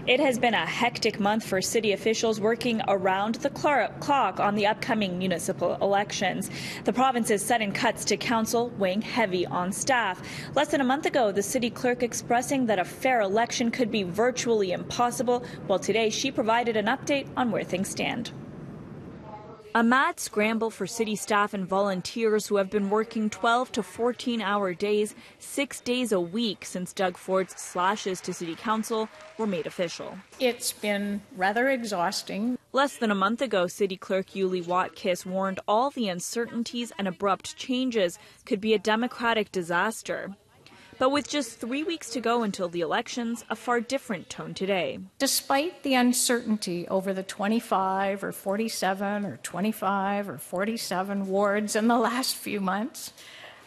It has been a hectic month for city officials working around the clock on the upcoming municipal elections. The province's sudden cuts to council weighing heavy on staff. Less than a month ago, the city clerk expressing that a fair election could be virtually impossible, while today she provided an update on where things stand. A mad scramble for city staff and volunteers who have been working 12 to 14-hour days, 6 days a week since Doug Ford's slashes to city council were made official. It's been rather exhausting. Less than a month ago, City Clerk Yulie Watkis warned all the uncertainties and abrupt changes could be a democratic disaster. But with just 3 weeks to go until the elections, a far different tone today. Despite the uncertainty over the 25 or 47 or 25 or 47 wards in the last few months,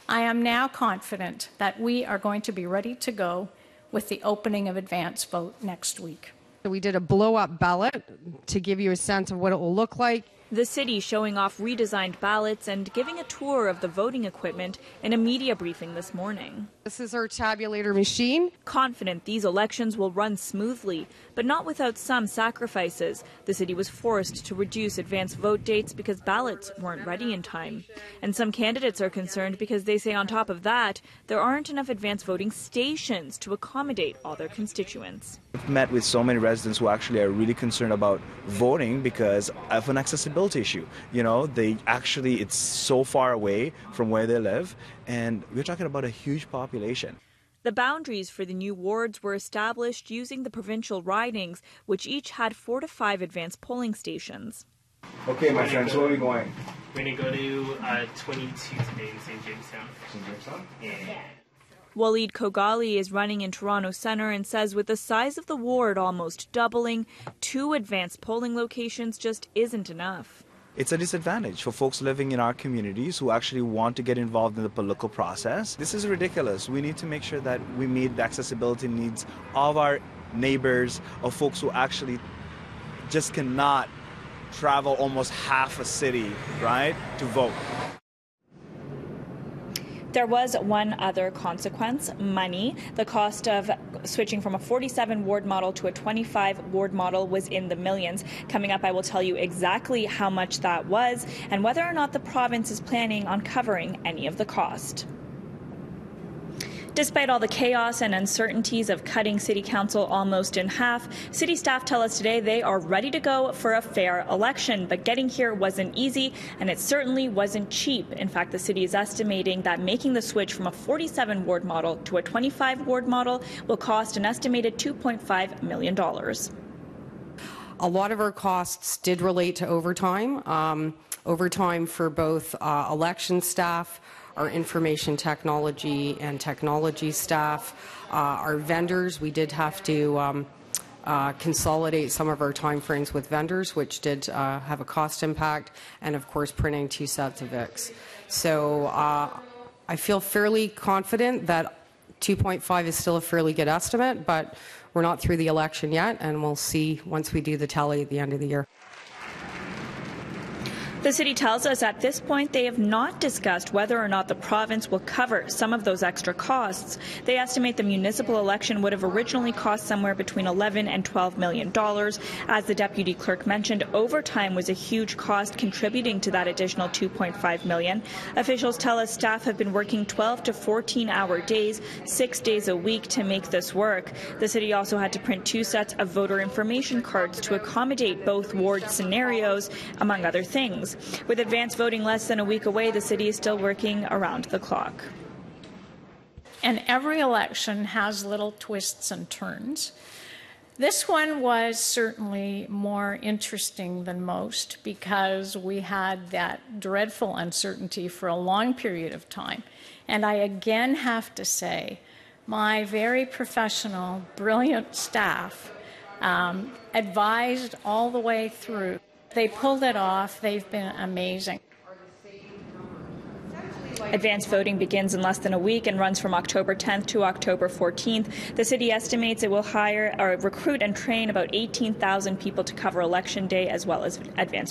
I am now confident that we are going to be ready to go with the opening of advance vote next week. We did a blow-up ballot to give you a sense of what it will look like. The city showing off redesigned ballots and giving a tour of the voting equipment in a media briefing this morning. This is our tabulator machine. Confident these elections will run smoothly, but not without some sacrifices. The city was forced to reduce advance vote dates because ballots weren't ready in time. And some candidates are concerned because they say on top of that, there aren't enough advance voting stations to accommodate all their constituents. I've met with so many residents who actually are really concerned about voting because of an accessibility issue. You know, it's so far away from where they live, and we're talking about a huge population. The boundaries for the new wards were established using the provincial ridings, which each had 4 to 5 advance polling stations. Okay, my friends, where are we going? We're going to go to 22 today in St. Jamestown. St. Jamestown? Yeah. Waleed Kogali is running in Toronto Centre and says with the size of the ward almost doubling, 2 advanced polling locations just isn't enough. It's a disadvantage for folks living in our communities who actually want to get involved in the political process. This is ridiculous. We need to make sure that we meet the accessibility needs of our neighbors, of folks who actually just cannot travel almost half a city, right, to vote. There was one other consequence, money. The cost of switching from a 47-ward model to a 25-ward model was in the millions. Coming up, I will tell you exactly how much that was and whether or not the province is planning on covering any of the cost. Despite all the chaos and uncertainties of cutting City Council almost in half, city staff tell us today they are ready to go for a fair election. But getting here wasn't easy, and it certainly wasn't cheap. In fact, the city is estimating that making the switch from a 47-ward model to a 25-ward model will cost an estimated $2.5 million. A lot of our costs did relate to overtime. Overtime for both election staff, our information technology and technology staff, our vendors. We did have to consolidate some of our time frames with vendors, which did have a cost impact, and of course printing 2 sets of VIX. So I feel fairly confident that 2.5 is still a fairly good estimate, but we're not through the election yet, and we'll see once we do the tally at the end of the year. The city tells us at this point they have not discussed whether or not the province will cover some of those extra costs. They estimate the municipal election would have originally cost somewhere between $11 and $12 million. As the deputy clerk mentioned, overtime was a huge cost contributing to that additional $2.5 million. Officials tell us staff have been working 12 to 14-hour days, 6 days a week to make this work. The city also had to print 2 sets of voter information cards to accommodate both ward scenarios, among other things. With advance voting less than a week away, the city is still working around the clock. And every election has little twists and turns. This one was certainly more interesting than most because we had that dreadful uncertainty for a long period of time. And I again have to say, my very professional, brilliant staff advised all the way through. They pulled it off. They've been amazing. Advance voting begins in less than a week and runs from October 10th to October 14th. The city estimates it will hire or recruit and train about 18,000 people to cover Election Day as well as advance